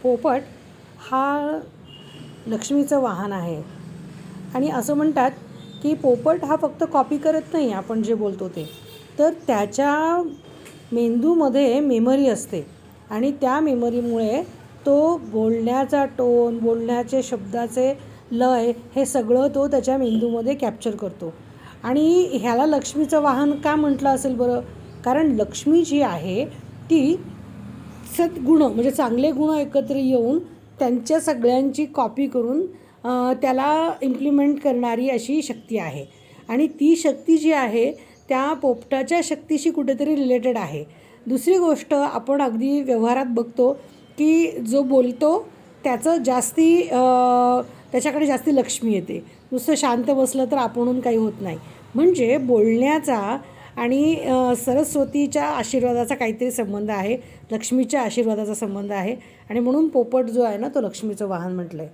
पोपट हा लक्ष्मीचं वाहन आहे आणि असं म्हणतात की पोपट हा फक्त कॉपी करत नाही आपण जे बोलतो ते, तर त्याच्या मेंदूमध्ये मेमरी असते आणि त्या मेमरीमुळे तो बोलण्याचा टोन, बोलण्याचे शब्दाचे लय हे सगळं तो त्याच्या मेंदूमध्ये कॅप्चर करतो. आणि ह्याला लक्ष्मीचं वाहन का म्हटलं असेल बरं? कारण लक्ष्मी जी आहे ती सद्गुण म्हणजे चांगले गुण एकत्र येऊन त्यांच्या सगळ्यांची कॉपी करून त्याला इम्प्लिमेंट करणारी अशी शक्ती आहे. आणि ती शक्ती जी आहे त्या पोपटाच्या शक्तीशी कुठेतरी रिलेटेड आहे. दुसरी गोष्ट आपण अगदी व्यवहारात बघतो की जो बोलतो त्याचं त्याच्याकडे जास्ती लक्ष्मी येते. नुसतं शांत बसलं तर आपणहून काही होत नाही. म्हणजे बोलण्याचा आणि सरस्वतीच्या आशीर्वादाचा काहीतरी संबंध आहे, लक्ष्मीच्या आशीर्वादाचा संबंध आहे आणि म्हणून पोपट जो आहे ना तो लक्ष्मीचं वाहन म्हटलं आहे.